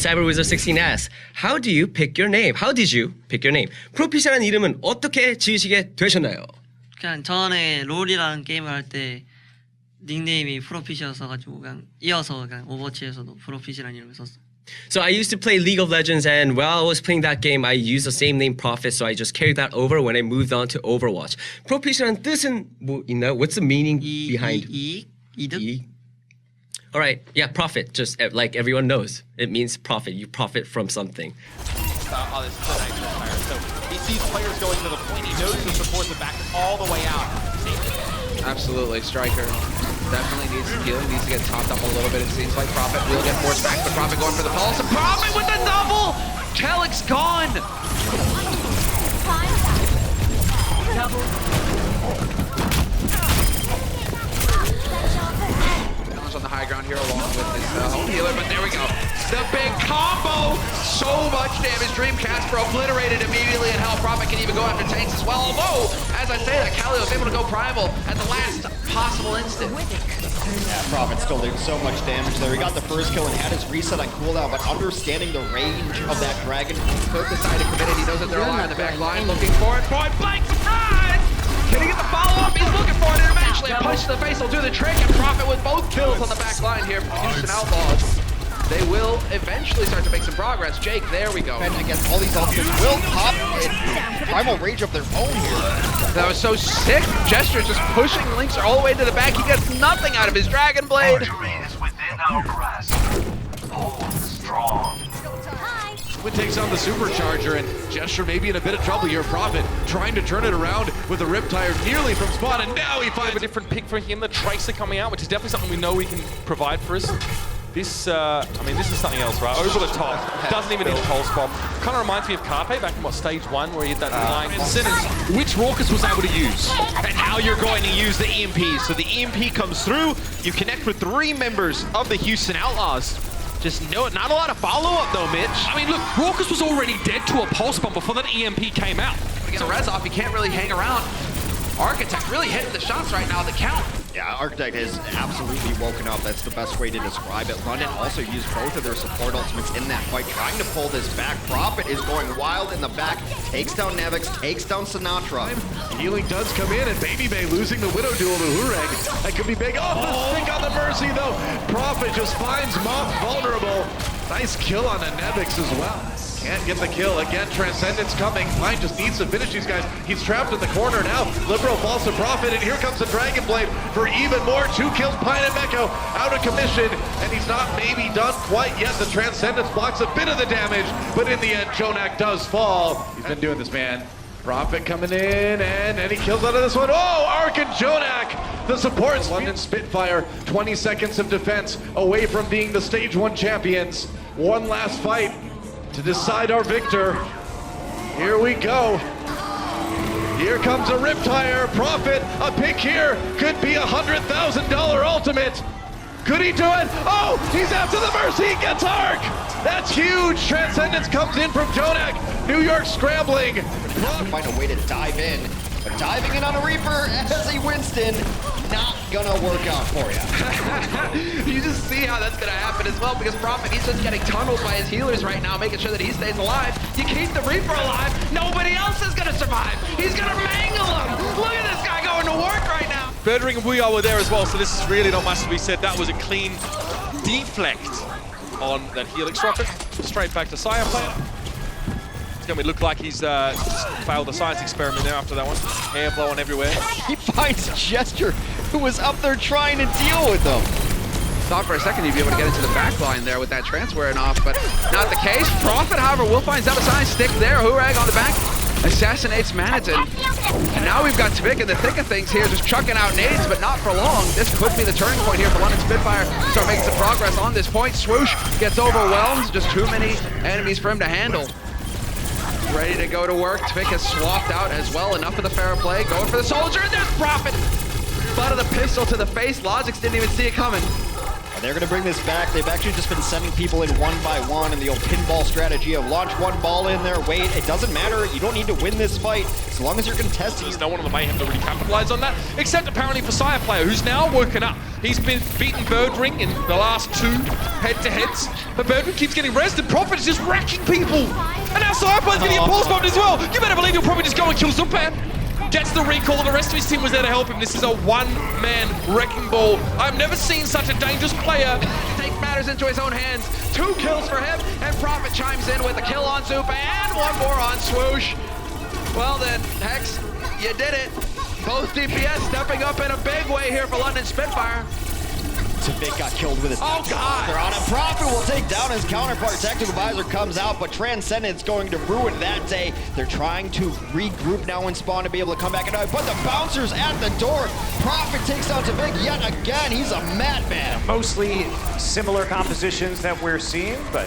CyberWizard16 asks, How do you pick your name? How did you pick your name? 프로핏이라는 이름은 어떻게 지으시게 되셨나요? 그냥 전에 롤이라는 게임을 할 때 닉네임이 프로핏이어서 가지고 그냥 이어서 그냥 오버워치에서도 프로핏이라는 이름을 썼어요. So I used to play League of Legends, and while I was playing that game, I used the same name Prophet, so I just carried that over when I moved on to Overwatch. 프로핏이라는 뜻은 뭐 있나요? What's the meaning behind 이득? All right, yeah, profit. Just like everyone knows, it means profit. You profit from something. Oh, this is a nice fire. So he sees players going to the point. He knows the supports are back all the way out. Absolutely, Striker definitely needs healing, needs to get topped up a little bit. It seems like Prophet will get forced back, but Prophet going for the pulse, and Prophet with the double! Kellick's gone! Challenge on the high ground here along with his home healer, but there we go. The big combo! So much damage. Dreamcast obliterated immediately, and hell, Prophet can even go after tanks as well. Although, as I say that, Kali was able to go primal at the last possible instant. Yeah, Prophet still doing so much damage there. He got the first kill and had his reset on cooldown, but understanding the range of that dragon. Both decided committed. He knows that they're alive in the back line, looking for it. Point blank, surprise! Can he get the follow-up? He's looking for it, and eventually a punch to the face will do the trick, and Prophet with both kills on the back line here from Houston Outlaws. They will eventually start to make some progress. Jake, there we go. And against all these ultimates will pop it. Primal rage of their own here. That was so sick. Gesture just pushing Lynx all the way to the back. He gets nothing out of his Dragon Blade. It takes on the supercharger, and Gesture may be in a bit of trouble here. Prophet trying to turn it around with a Riptire nearly from spawn, and now he finds a different pick for him. The Tracer coming out, which is definitely something we know we can provide for us. This, I mean, this is something else, right? Over the top, doesn't even need a pulse bomb. Kind of reminds me of Carpe back in stage 1, where he had that flying sentence, which Raucus was able to use. And now you're going to use the EMP. So the EMP comes through, you connect with 3 members of the Houston Outlaws. Just not a lot of follow-up though, Mitch. I mean, look, Raucus was already dead to a pulse bomb before that EMP came out. To get a res off, he can't really hang around. Architect really hitting the shots right now, the count. Yeah, Architect has absolutely woken up. That's the best way to describe it. London also used both of their support ultimates in that fight, trying to pull this back. Prophet is going wild in the back, takes down Nevix, takes down Sinatra. healing does come in, and Baby Bay losing the Widow duel to Hureg. That could be big. Oh, the stick on the Mercy, though. Prophet just finds Moth vulnerable. Nice kill on the Nevix as well. Can't get the kill. Again, Transcendence coming. Mine just needs to finish these guys. He's trapped in the corner now. Libero falls to Prophet, and here comes the Dragon Blade for even more. 2 kills, Pine and Meko out of commission, and he's not maybe done quite yet. The Transcendence blocks a bit of the damage, but in the end, JjoNak does fall. He's been doing this, man. Prophet coming in, and he kills out of this one. Oh, Ark and JjoNak, the supports. London Spitfire, 20 seconds of defense away from being the stage 1 champions. One last fight to decide our victor. Here we go. Here comes a Riptire. Prophet, a pick here. Could be $100,000 ultimate. Could he do it? Oh, he's after the Mercy. He gets Arc. That's huge. Transcendence comes in from JjoNak. New York scrambling. Find a way to dive in. But diving in on a Reaper as a Winston, not gonna work out for you. You just see how that's gonna happen as well, because Prophet, he's just getting tunneled by his healers right now, making sure that he stays alive. You keep the Reaper alive, nobody else is gonna survive. He's gonna mangle him. Look at this guy going to work right now. Birdring and Wuya were there as well, so this is really not much to be said. That was a clean deflect on that Helix rocket. Straight back to Sire player. It's gonna look like he's failed the science experiment there after that one. Hair blowing everywhere. He finds Gesture, who was up there trying to deal with them. Thought for a second he'd be able to get into the back line there with that transferring off, but not the case. Prophet, however, will find Zebasai stick there. Hurag on the back, assassinates Manitin. And now we've got Tvik in the thick of things here, just chucking out nades, but not for long. This could be the turning point here for London Spitfire. Start making some progress on this point. Swoosh gets overwhelmed. Just too many enemies for him to handle. Ready to go to work. Tvik has swapped out as well. Enough of the fair play. Going for the soldier, and there's Prophet. Butt of the pistol to the face. Logix didn't even see it coming. And they're going to bring this back. They've actually just been sending people in one by one in the old pinball strategy of launch one ball in there, wait. It doesn't matter. You don't need to win this fight as long as you're contesting. There's no one on the Mayhem to really capitalize on that, except apparently for Saebyeolbe, who's now woken up. He's been beaten Birdring in the last 2 head-to-heads, but Birdring keeps getting rezzed and Prophet is just wrecking people. And now Saebyeolbe's getting a pulse bombed as well. You better believe he'll probably just go and kill Zumpan. Gets the recall, the rest of his team was there to help him. This is a one-man wrecking ball. I've never seen such a dangerous player. Take matters into his own hands. 2 kills for him, and Prophet chimes in with a kill on Zupa and 1 more on Swoosh. Well then, Hex, you did it. Both DPS stepping up in a big way here for London Spitfire. Tavik got killed with his God. They're on him. Prophet will take down his counterpart. Tactical Visor comes out, but Transcendent's going to ruin that day. They're trying to regroup now in spawn to be able to come back and but the bouncer's at the door. Prophet takes down Tavik yet again. He's a madman. Mostly similar compositions that we're seeing, but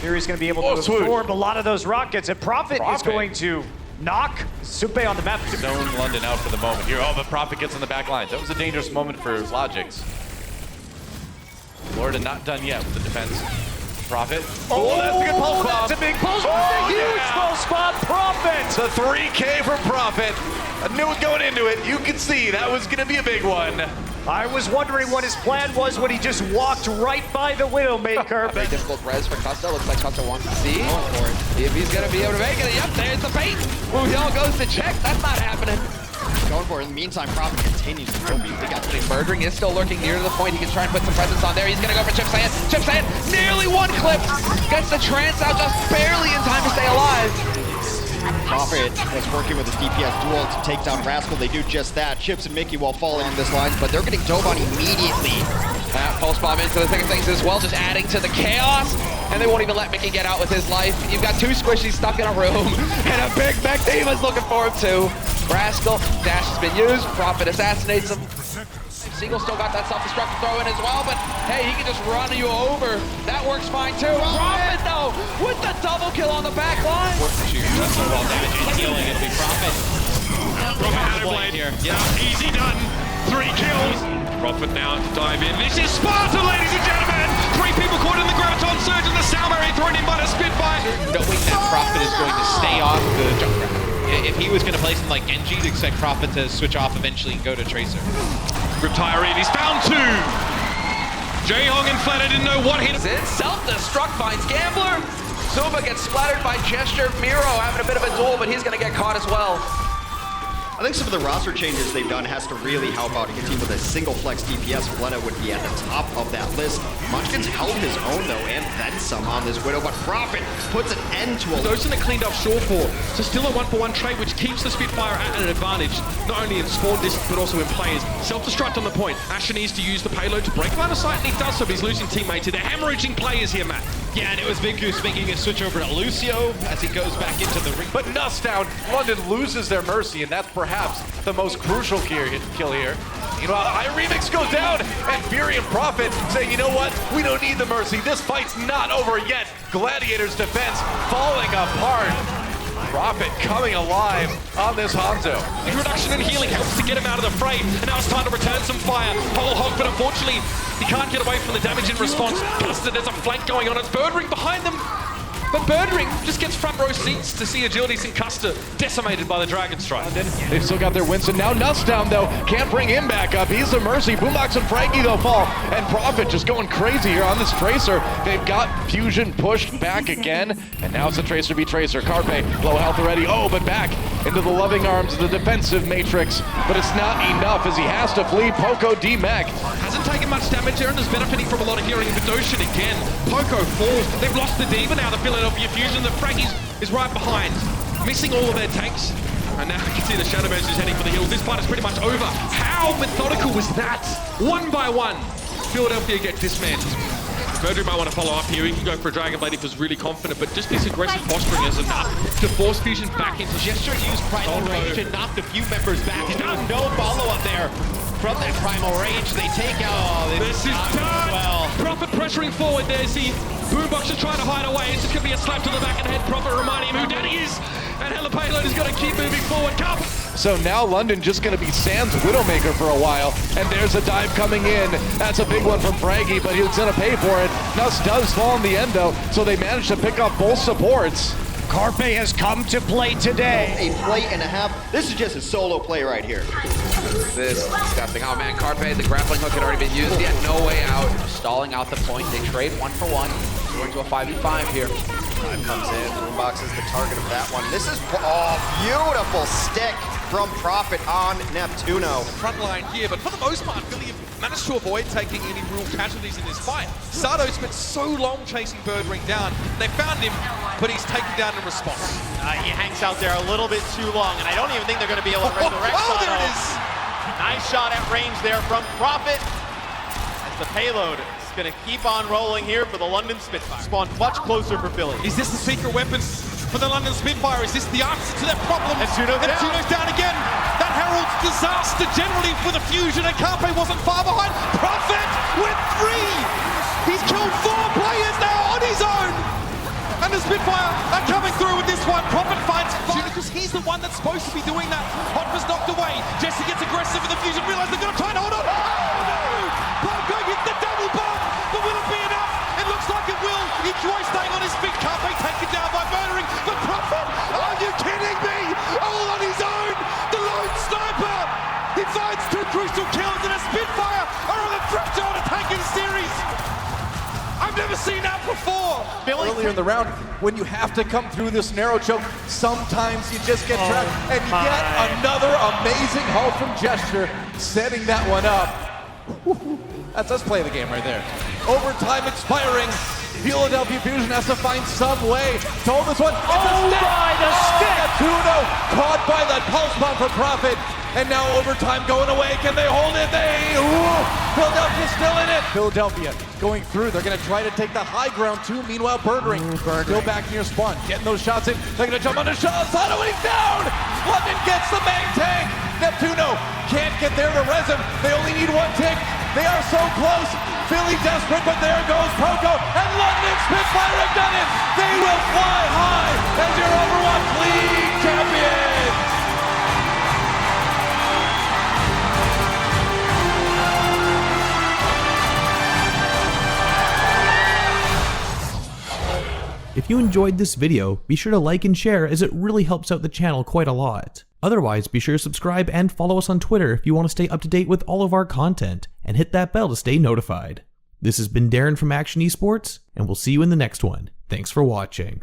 Fury's going to be able to absorb a lot of those rockets, and Prophet is going to knock Supe on the map. Zone London out for the moment here. Oh, but Prophet gets on the back lines. That was a dangerous moment for Logix. Florida not done yet with the defense. Prophet. Oh, that's a good pulse bomb. That's a big pulse bomb. Huge pulse bomb. Prophet. The 3K for Prophet. I knew it going into it. You could see that was going to be a big one. I was wondering what his plan was when he just walked right by the Widowmaker. Very difficult res for Custa. Looks like Custa wants to see if he's going to be able to make it. Yep, there's the bait. Ryujehong goes to check. That's not happening. Going for it. In the meantime, Prophet continues to go. They got Birdring is still lurking near to the point. He can try and put some presence on there. He's going to go for Chip Saiyan. Chip Saiyan, nearly 1 clip. Gets the trance out just barely in time to stay alive. Prophet was working with his DPS duel to take down Rascal. They do just that. Chips and Mickey while falling on this line, but they're getting dove on immediately. Pulse bomb into the thick of things as well, just adding to the chaos. And they won't even let Mickey get out with his life. You've got 2 squishies stuck in a room, and a big mech team is looking for him too. Rascal, dash has been used, Prophet assassinates him. Seagull still got that self-destruct to throw in as well, but hey, he can just run you over. That works fine too. Prophet though, with the double kill on the back line. That's all damage and healing. It'll be Prophet. Prophet blade here. Yeah, easy done. 3 kills. Prophet now to dive in. This is Sparta, ladies and gentlemen. 3 people caught in the Graviton Surge and the Salmary thrown in by the Spitfire. Knowing that Prophet is going to stay off the jump grab. If he was going to play something like Genji, to expect Prophet to switch off eventually and go to Tracer. Riptire in, he's found 2. JjoNak and Flatter didn't know what hit him. Self-destruct finds Gambler. Zuba gets splattered by Gesture. Miro having a bit of a duel, but he's going to get caught as well. I think some of the roster changes they've done has to really help out a team with a single flex DPS. Fleta would be at the top of that list. Munchkin's held his own though, and then some on this Widow, but Prophet puts an end to a Dosen a cleaned up short for, so still a 1-for-1 trade, which keeps the Spitfire at an advantage, not only in spawn distance, but also in players. Self-destruct on the point. Akshon needs to use the payload to break line of sight, and he does so, but he's losing teammates here. They're hemorrhaging players here, Matt. Yeah, and it was Big Goose making a switch over to Lucio as he goes back into the ring. But Nuss down, London loses their Mercy, and that's perhaps the most crucial kill here. You know, Remix goes down, and Fury and Prophet say, you know what? We don't need the Mercy. This fight's not over yet. Gladiator's defense falling apart. Prophet coming alive on this Hanzo. Reduction in healing helps to get him out of the fray, and now it's time to return some fire. Whole hog, but unfortunately, he can't get away from the damage in response. Custa, there's a flank going on. It's Birdring behind them. But Birdring just gets front row seats to see Agility and Custa decimated by the Dragon Strike. They've still got their Winston. Now Nuss down though. Can't bring him back up. He's the Mercy. Boombox and Frankie though fall. And Prophet just going crazy here on this Tracer. They've got Fusion pushed back again. And now it's a Tracer v Tracer. Carpe, low health already. Oh, but back into the loving arms of the defensive Matrix. But it's not enough as he has to flee. Poco D-Mac. Hasn't taken much damage here and is benefiting from a lot of healing. But Dosen again. Poco falls. They've lost the Diva now. The Philadelphia Fusion. The Frankies is right behind. Missing all of their tanks. And now you can see the Shadow Burst is heading for the hills. This fight is pretty much over. How methodical was that? 1 by 1. Philadelphia get dismantled. Birdring might want to follow up here. He can go for a Dragon Blade if he's really confident, but just this aggressive posturing is enough to force Fusion back into Gesture used Primal Rage and knocked a few members back. And no follow-up there from that Primal Rage. They take out... This is done! Well. Prophet pressuring forward there. See, Boombox is trying to hide away. It's just going to be a slap to the back of the head. Prophet reminding him who Daddy is. And Hella Payload is going to keep moving forward. Cup So now London just going to be Sans Widowmaker for a while. And there's a dive coming in. That's a big one from Fraggy, but he's going to pay for it. Nuss does fall in the end, though, so they managed to pick up both supports. Carpe has come to play today. A play and a half. This is just a solo play right here. This is disgusting. Oh man, Carpe, the grappling hook had already been used. He had no way out. Stalling out the point. They trade 1-for-1. Going to a 5v5 here. Time comes in. Boombox is the target of that one. This is beautiful stick from Prophet on Neptuno. Front line here, but for the most part, Philly have managed to avoid taking any real casualties in this fight. Sado spent so long chasing Birdring down. They found him, but he's taken down in response. He hangs out there a little bit too long, and I don't even think they're going to be able to resurrect Sado. There it is! Nice shot at range there from Prophet. As the payload is going to keep on rolling here for the London Spitfire. Spawned much closer for Philly. Is this the secret weapon for the London Spitfire? Is this the answer to their problem? Neptuno's down again. That heralds disaster generally for the Fusion, and Carpe wasn't far behind. Prophet with 3! He's killed 4 players now on his own! And the Spitfire are coming through with this one. Prophet finds Fusion because he's the one that's supposed to be doing that. Hot was knocked away. Jesse gets aggressive with the Fusion. Realize they're going to try and hold on. Oh no! Bob going hit the double bomb. But will it be enough? It looks like it will. Ikoi staying on his feet. Carpe taken down by Birdring. But Prophet, are you kidding me? All on his own. The lone sniper. He finds 2 crucial kills, and a Spitfire are on the threshold of taking the series. I've never seen that before. Earlier in the round, when you have to come through this narrow choke, sometimes you just get trapped, and you get another amazing haul from Gesture, setting that one up. That's us playing the game right there. Overtime expiring. Philadelphia Fusion has to find some way to hold this one. The stick! Neptuno caught by that pulse bomb from Prophet. And now overtime going away. Can they hold it? Philadelphia's still in it. Philadelphia going through. They're going to try to take the high ground too. Meanwhile, Birdring still back near spawn. Getting those shots in. They're going to jump on the shot. Sado, and he's down. London gets the main tank. Neptuno can't get there to res him. They only need 1 tick. They are so close. Philly desperate, but there goes Poco. And London Spitfire have done it. They will fly high as your Overwatch League champions. If you enjoyed this video, be sure to like and share as it really helps out the channel quite a lot. Otherwise, be sure to subscribe and follow us on Twitter if you want to stay up to date with all of our content, and hit that bell to stay notified. This has been Darren from Akshon Esports, and we'll see you in the next one. Thanks for watching.